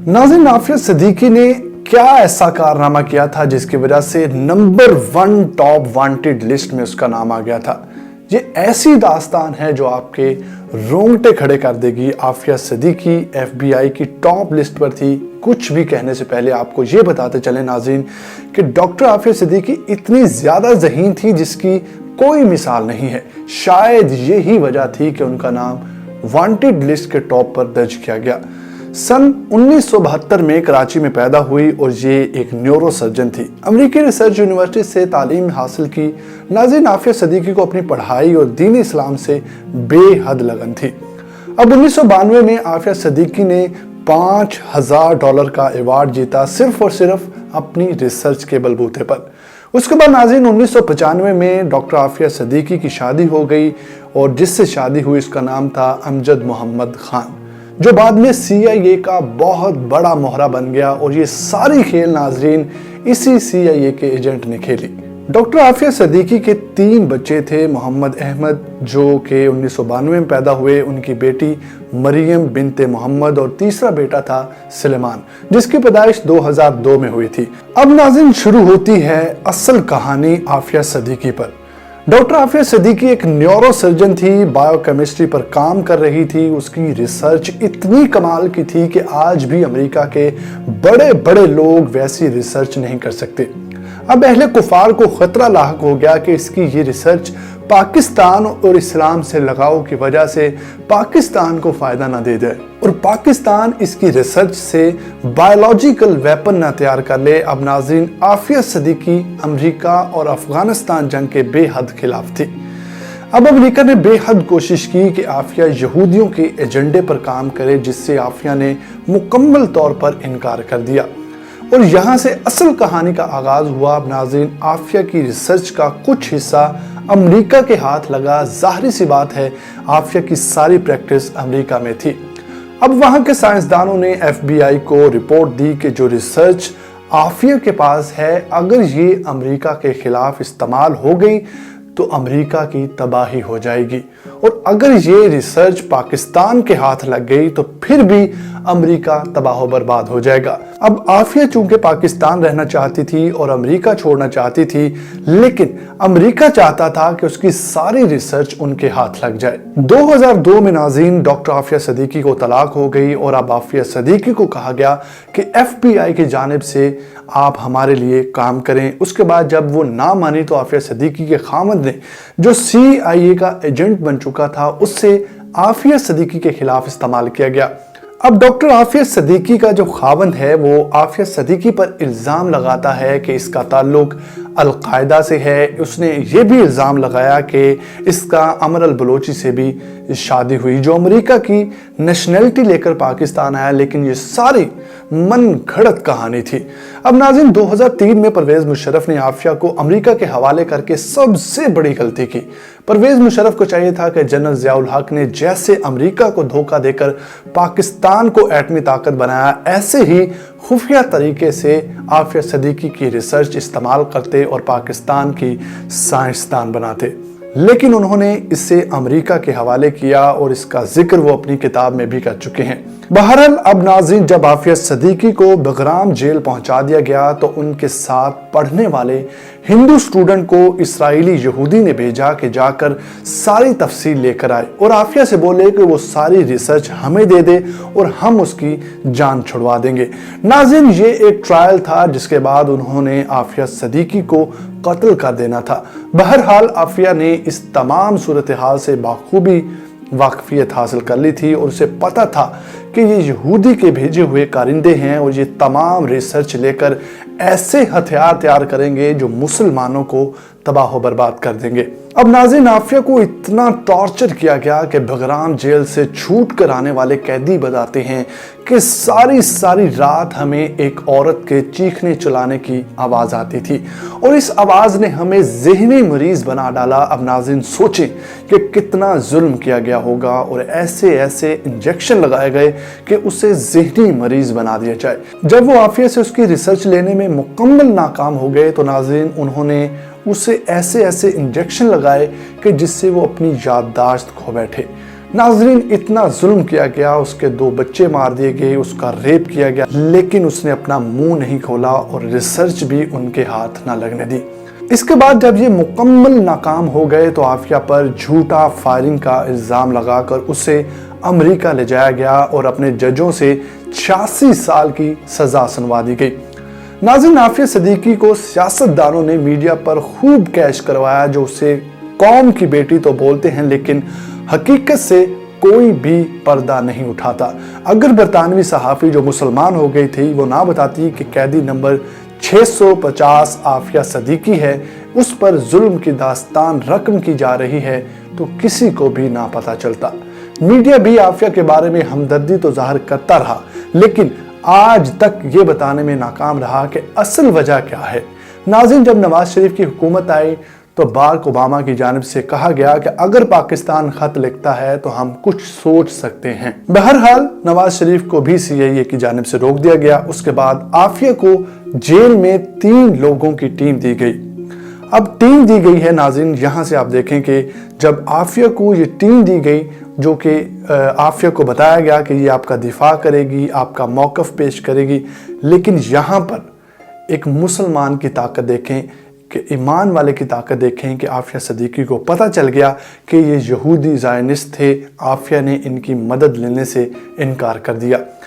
नाज़रीन, आफिया सिद्दीकी ने क्या ऐसा कारनामा किया था जिसकी वजह से नंबर 1 टॉप वांटेड लिस्ट में उसका नाम आ गया था। ये ऐसी दास्तान है जो आपके रोंगटे खड़े कर देगी। आफिया सिद्दीकी FBI की टॉप लिस्ट पर थी। कुछ भी कहने से पहले आपको ये बताते चले नाज़रीन कि डॉक्टर आफिया सिद्दीकी इतनी ज्यादा ज़हीन थी जिसकी कोई मिसाल नहीं है। शायद यही वजह थी कि उनका नाम वांटेड लिस्ट के टॉप पर दर्ज किया गया। सन 1972 में कराची में पैदा हुई और ये एक न्यूरो सर्जन थी। अमेरिकी रिसर्च यूनिवर्सिटी से तालीम हासिल की। नाज़रीन, आफिया सिद्दीकी को अपनी पढ़ाई और दीन इस्लाम से बेहद लगन थी। अब 1992 में आफिया सिद्दीकी ने $5000 का अवार्ड जीता सिर्फ और सिर्फ अपनी रिसर्च के बलबूते पर। उसके बाद नाज़रीन 1995 में डॉक्टर आफिया सिद्दीकी की शादी हो गई और जिससे शादी हुई उसका नाम था अमजद मोहम्मद खान, जो बाद में CIA का बहुत बड़ा मोहरा बन गया। और ये सारी खेल नाज़रीन इसी CIA के एजेंट ने खेली। डॉक्टर आफिया सिद्दीकी के 3 बच्चे थे। मोहम्मद अहमद जो कि 1992 में पैदा हुए, उनकी बेटी मरियम बिनते मोहम्मद और तीसरा बेटा था सुलेमान जिसकी पैदाइश 2002 में हुई थी। अब नाज़रीन शुरू होती है असल कहानी आफिया सिद्दीकी पर। डॉक्टर आफिया सिद्दीकी एक न्यूरो सर्जन थी, बायोकेमिस्ट्री पर काम कर रही थी। उसकी रिसर्च इतनी कमाल की थी कि आज भी अमेरिका के बड़े बड़े लोग वैसी रिसर्च नहीं कर सकते। अब अहले कुफार को खतरा लाहक हो गया कि इसकी ये रिसर्च पाकिस्तान और इस्लाम से लगाव की वजह से पाकिस्तान को फायदा ना दे जाए और पाकिस्तान इसकी रिसर्च से बायोलॉजिकल वेपन ना तैयार कर ले। अब नाज़रीन, आफिया सिद्दीकी अमेरिका और अफगानिस्तान जंग के बेहद खिलाफ थी। अब अमेरिका ने बेहद कोशिश की कि आफिया यहूदियों के एजेंडे पर काम करे, जिससे आफिया ने मुकम्मल तौर पर इनकार कर दिया और यहाँ से असल कहानी का आगाज हुआ। अब नाज़रीन, आफिया की रिसर्च का कुछ हिस्सा अमेरिका के हाथ लगा। जाहिर सी बात है आफिया की सारी प्रैक्टिस अमेरिका में थी। अब वहाँ के साइंसदानों ने FBI को रिपोर्ट दी कि जो रिसर्च आफिया के पास है, अगर ये अमेरिका के खिलाफ इस्तेमाल हो गई तो अमेरिका की तबाही हो जाएगी और अगर ये रिसर्च पाकिस्तान के हाथ लग गई तो फिर भी अमेरिका तबाह बर्बाद हो जाएगा। अब आफिया चूंकि पाकिस्तान रहना चाहती थी और अमेरिका छोड़ना चाहती थी, लेकिन अमेरिका चाहता था कि उसकी सारी रिसर्च उनके हाथ लग जाए। 2002 में नाज़रीन डॉक्टर आफिया सिद्दीकी को तलाक हो गई और अब आफिया सिद्दीकी को कहा गया कि FBI की जानिब से आप हमारे लिए काम करें। उसके बाद जब वो ना मानी तो आफिया सिद्दीकी के खामद ने, जो CIA का एजेंट बन चुका था, उससे आफिया सिद्दीकी के खिलाफ इस्तेमाल किया गया। अब डॉक्टर आफिया सिद्दीकी का जो खावंद है वो आफिया सिद्दीकी पर इल्ज़ाम लगाता है कि इसका ताल्लुक अल-कायदा से है। उसने ये भी इल्ज़ाम लगाया कि इसका अमर अल-बलोची से भी शादी हुई, जो अमेरिका की नेशनलिटी लेकर पाकिस्तान आया, लेकिन ये सारी मन घड़त कहानी थी। अब नाज़रीन 2003 में परवेज़ मुशर्रफ ने आफिया को अमेरिका के हवाले करके सबसे बड़ी गलती की। परवेज़ मुशर्रफ को चाहिए था कि जनरल ज़िया उल हक ने जैसे अमेरिका को धोखा देकर पाकिस्तान को एटमी ताकत बनाया, ऐसे ही खुफिया तरीके से आफिया सिद्दीकी की रिसर्च इस्तेमाल करते और पाकिस्तान की साइंसदान बनाते, लेकिन उन्होंने इसे अमेरिका के हवाले किया और इसका जिक्र वो अपनी किताब में भी कर चुके हैं। बहरहाल अब नाज़रीन जब आफिया सिद्दीकी को बगराम जेल पहुंचा दिया गया तो उनके साथ पढ़ने वाले हिंदू स्टूडेंट को इस्राएली यहूदी ने भेजा कि जाकर सारी तफसील लेकर आए और आफिया से बोले कि वो सारी रिसर्च हमें दे दे और हम उसकी जान छुड़वा देंगे। नाज़रीन ये एक ट्रायल था जिसके बाद उन्होंने आफिया सिद्दीकी को कत्ल कर देना था। बहरहाल आफिया ने इस तमाम सूरत हाल से बाखूबी वाकफियत हासिल कर ली थी और उसे पता था कि ये यहूदी के भेजे हुए कारिंदे हैं और ये तमाम रिसर्च लेकर ऐसे हथियार तैयार करेंगे जो मुसलमानों को तबाह बर्बाद कर देंगे। अब नाज़रीन आफिया को इतना टॉर्चर किया गया कि बगराम जेल से छूट कर आने वाले कैदी बताते हैं कि सारी रात हमें एक औरत के चीखने चिल्लाने की आवाज़ आती थी और इस आवाज़ ने हमें ज़हनी मरीज बना डाला। अब नाज़रीन सोचें कि कितना जुल्म किया गया होगा और ऐसे इंजेक्शन लगाए गए कि उसे ज़हनी मरीज बना दिया जाए। जब वो आफिया से उसकी रिसर्च लेने में मुकम्मल नाकाम हो गए तो नाज़रीन उन्होंने उसे ऐसे इंजेक्शन लगाए कि जिससे वो अपनी याददाश्त खो बैठे। नाजरीन, इतना जुल्म किया गया, उसके 2 बच्चे मार दिए गए, उसका रेप किया गया, लेकिन उसने अपना मुंह नहीं खोला और रिसर्च भी उनके हाथ ना लगने दी। इसके बाद जब ये मुकम्मल नाकाम हो गए तो आफिया पर झूठा फायरिंग का इल्ज़ाम लगाकर उसे अमेरिका ले जाया गया और अपने जजों से 86 साल की सज़ा सुनवा दी गई। नाज़रीन, आफिया सिद्दीकी को सियासतदानों ने मीडिया पर खूब कैश करवाया, जो उसे कौम की बेटी तो बोलते हैं, लेकिन हकीकत से कोई भी पर्दा नहीं उठाता। अगर बरतानवी सहाफ़ी जो मुसलमान हो गई थी वो ना बताती कि कैदी नंबर 650 आफिया सिद्दीकी है, उस पर जुल्म की दास्तान रकम की जा रही है, तो किसी को भी ना पता चलता। मीडिया भी आफिया के बारे में हमदर्दी तो जाहिर करता रहा, लेकिन आज तक ये बताने में नाकाम रहा कि असल वजह क्या है। नाज़रीन, जब नवाज शरीफ की हुकूमत आई तो बाराक ओबामा की जानिब से कहा गया कि अगर पाकिस्तान खत लिखता है तो हम कुछ सोच सकते हैं। बहरहाल नवाज शरीफ को भी CIA की जानिब से रोक दिया गया। उसके बाद आफिया को जेल में 3 लोगों की टीम दी गई। अब टीम दी गई है नाज़रीन, यहाँ से आप देखें कि जब आफिया को ये टीम दी गई, जो कि आफिया को बताया गया कि ये आपका दिफा करेगी, आपका मौक़िफ़ पेश करेगी, लेकिन यहाँ पर एक मुसलमान की ताकत देखें, कि ईमान वाले की ताकत देखें कि आफिया सिद्दीकी को पता चल गया कि ये यहूदी ज़ायनिस्ट थे। आफिया ने इनकी मदद लेने से इनकार कर दिया।